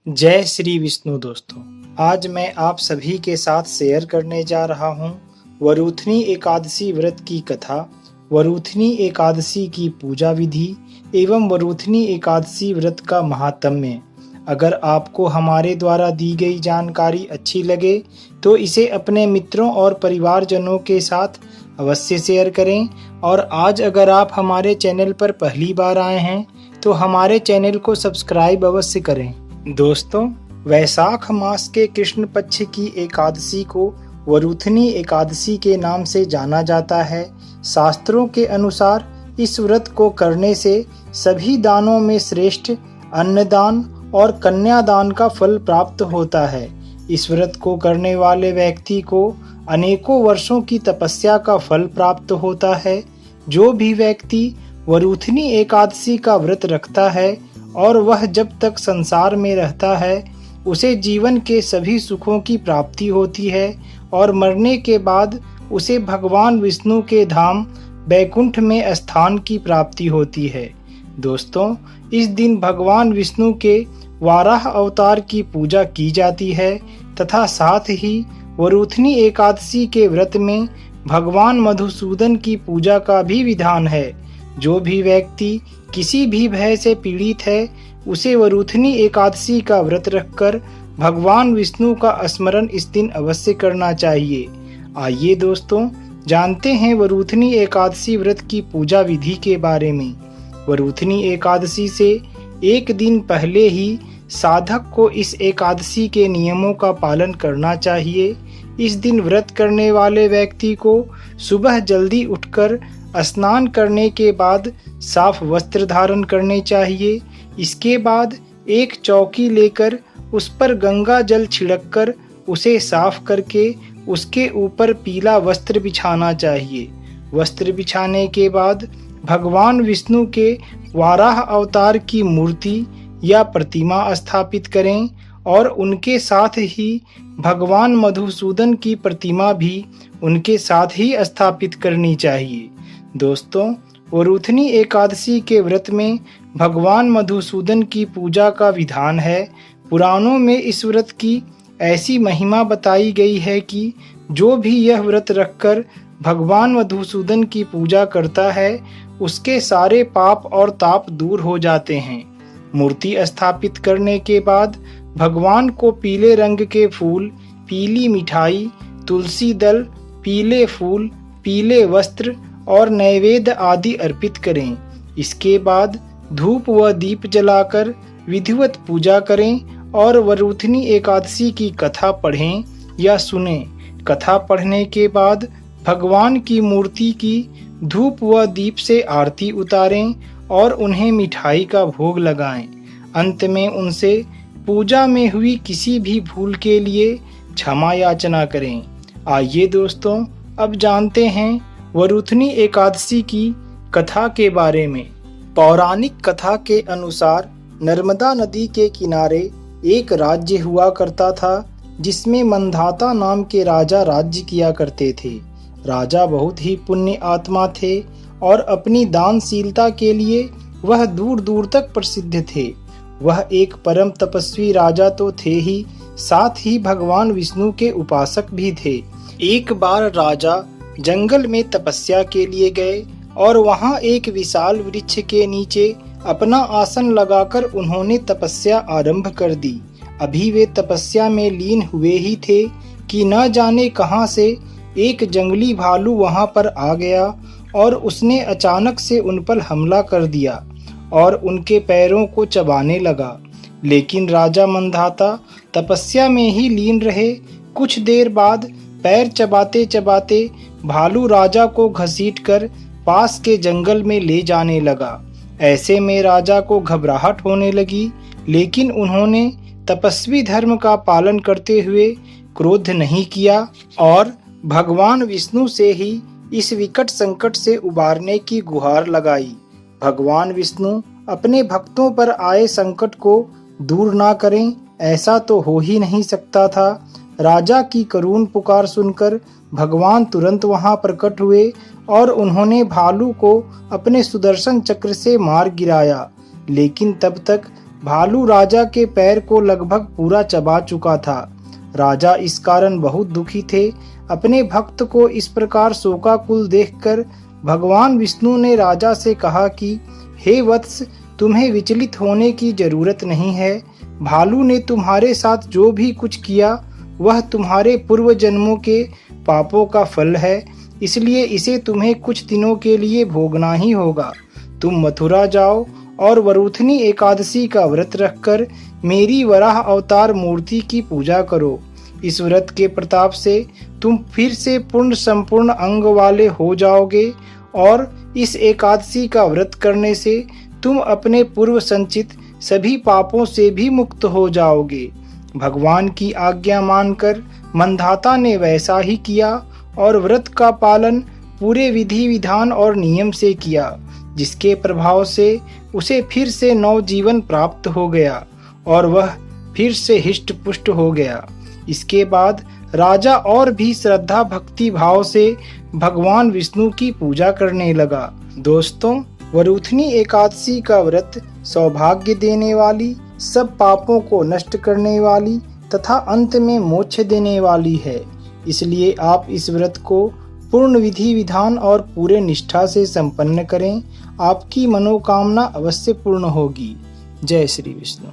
जय श्री विष्णु दोस्तों। आज मैं आप सभी के साथ शेयर करने जा रहा हूँ वरूथनी एकादशी व्रत की कथा, वरूथनी एकादशी की पूजा विधि एवं वरूथनी एकादशी व्रत का महात्म्य। अगर आपको हमारे द्वारा दी गई जानकारी अच्छी लगे तो इसे अपने मित्रों और परिवारजनों के साथ अवश्य शेयर करें। और आज अगर आप हमारे चैनल पर पहली बार आए हैं तो हमारे चैनल को सब्सक्राइब अवश्य करें। दोस्तों, वैशाख मास के कृष्ण पक्ष की एकादशी को वरूथनी एकादशी के नाम से जाना जाता है। शास्त्रों के अनुसार इस व्रत को करने से सभी दानों में श्रेष्ठ अन्नदान और कन्यादान का फल प्राप्त होता है। इस व्रत को करने वाले व्यक्ति को अनेकों वर्षों की तपस्या का फल प्राप्त होता है। जो भी व्यक्ति वरूथनी एकादशी का व्रत रखता है और वह जब तक संसार में रहता है उसे जीवन के सभी सुखों की प्राप्ति होती है और मरने के बाद उसे भगवान विष्णु के धाम बैकुंठ में स्थान की प्राप्ति होती है। दोस्तों, इस दिन भगवान विष्णु के वाराह अवतार की पूजा की जाती है तथा साथ ही वरूथनी एकादशी के व्रत में भगवान मधुसूदन की पूजा का भी विधान है। जो भी व्यक्ति किसी भी भय से पीड़ित है उसे वरूथनी एकादशी का व्रत रखकर भगवान विष्णु का स्मरण इस दिन अवश्य करना चाहिए। आइए दोस्तों, जानते हैं वरूथनी एकादशी व्रत की पूजा विधि के बारे में। वरूथनी एकादशी से एक दिन पहले ही साधक को इस एकादशी के नियमों का पालन करना चाहिए। इस दिन व्रत करने वाले व्यक्ति को सुबह जल्दी उठकर स्नान करने के बाद साफ वस्त्र धारण करने चाहिए। इसके बाद एक चौकी लेकर उस पर गंगा जल छिड़ककर उसे साफ करके उसके ऊपर पीला वस्त्र बिछाना चाहिए। वस्त्र बिछाने के बाद भगवान विष्णु के वाराह अवतार की मूर्ति या प्रतिमा स्थापित करें और उनके साथ ही भगवान मधुसूदन की प्रतिमा भी उनके साथ ही स्थापित करनी चाहिए। दोस्तों, वरूथनी एकादशी के व्रत में भगवान मधुसूदन की पूजा का विधान है। पुराणों में इस व्रत की ऐसी महिमा बताई गई है कि जो भी यह व्रत रखकर भगवान मधुसूदन की पूजा करता है उसके सारे पाप और ताप दूर हो जाते हैं। मूर्ति स्थापित करने के बाद भगवान को पीले रंग के फूल, पीली मिठाई, तुलसी दल, पीले फूल, पीले वस्त्र और नैवेद्य आदि अर्पित करें। इसके बाद धूप व दीप जलाकर विधिवत पूजा करें और वरूथनी एकादशी की कथा पढ़ें या सुनें। कथा पढ़ने के बाद भगवान की मूर्ति की धूप व दीप से आरती उतारें और उन्हें मिठाई का भोग लगाएं। अंत में उनसे पूजा में हुई किसी भी भूल के लिए क्षमा याचना करें। आइए दोस्तों, अब जानते हैं वरूथनी एकादशी की कथा के बारे में। पौराणिक कथा के अनुसार नर्मदा नदी के किनारे एक राज्य हुआ करता था जिसमें मंधाता नाम के राजा राज्य किया करते थे। राजा बहुत ही पुण्य आत्मा थे और अपनी दानशीलता के लिए वह दूर दूर तक प्रसिद्ध थे। वह एक परम तपस्वी राजा तो थे ही, साथ ही भगवान विष्णु के उपासक भी थे। एक बार राजा जंगल में तपस्या के लिए गए और वहां एक विशाल वृक्ष के नीचे अपना आसन लगाकर उन्होंने तपस्या आरंभ कर दी। अभी वे तपस्या में लीन हुए ही थे कि न जाने कहां से एक जंगली भालू वहां पर आ गया और उसने अचानक से उन पर हमला कर दिया और उनके पैरों को चबाने लगा। लेकिन राजा मंधाता तपस्या में ही लीन रहे। कुछ देर बाद पैर चबाते चबाते भालू राजा को घसीटकर पास के जंगल में ले जाने लगा। ऐसे में राजा को घबराहट होने लगी, लेकिन उन्होंने तपस्वी धर्म का पालन करते हुए क्रोध नहीं किया और भगवान विष्णु से ही इस विकट संकट से उबारने की गुहार लगाई। भगवान विष्णु अपने भक्तों पर आए संकट को दूर ना करें, ऐसा तो हो ही नहीं सकता था। राजा की करुण पुकार सुनकर भगवान तुरंत वहां प्रकट हुए और उन्होंने भालू को अपने सुदर्शन चक्र से मार गिराया। लेकिन तब तक भालू राजा के पैर को लगभग पूरा चबा चुका था। राजा इस कारण बहुत दुखी थे। अपने भक्त को इस प्रकार शोकाकुल देखकर भगवान विष्णु ने राजा से कहा कि हे वत्स, तुम्हें विचलित होने की जरूरत नहीं है। भालू ने तुम्हारे साथ जो भी कुछ किया वह तुम्हारे पूर्व जन्मों के पापों का फल है, इसलिए इसे तुम्हें कुछ दिनों के लिए भोगना ही होगा। तुम मथुरा जाओ और वरूथनी एकादशी का व्रत रखकर मेरी वराह अवतार मूर्ति की पूजा करो। इस व्रत के प्रताप से तुम फिर से पूर्ण संपूर्ण अंग वाले हो जाओगे और इस एकादशी का व्रत करने से तुम अपने पूर्व संचित सभी पापों से भी मुक्त हो जाओगे। भगवान की आज्ञा मानकर मंधाता ने वैसा ही किया और व्रत का पालन पूरे विधि विधान और नियम से किया, जिसके प्रभाव से उसे फिर से नवजीवन प्राप्त हो गया और वह फिर से हिष्ट पुष्ट हो गया। इसके बाद राजा और भी श्रद्धा भक्ति भाव से भगवान विष्णु की पूजा करने लगा। दोस्तों, वरूथनी एकादशी का व्रत सौभाग्य देने वाली, सब पापों को नष्ट करने वाली तथा अंत में मोक्ष देने वाली है। इसलिए आप इस व्रत को पूर्ण विधि विधान और पूरे निष्ठा से संपन्न करें। आपकी मनोकामना अवश्य पूर्ण होगी। जय श्री विष्णु।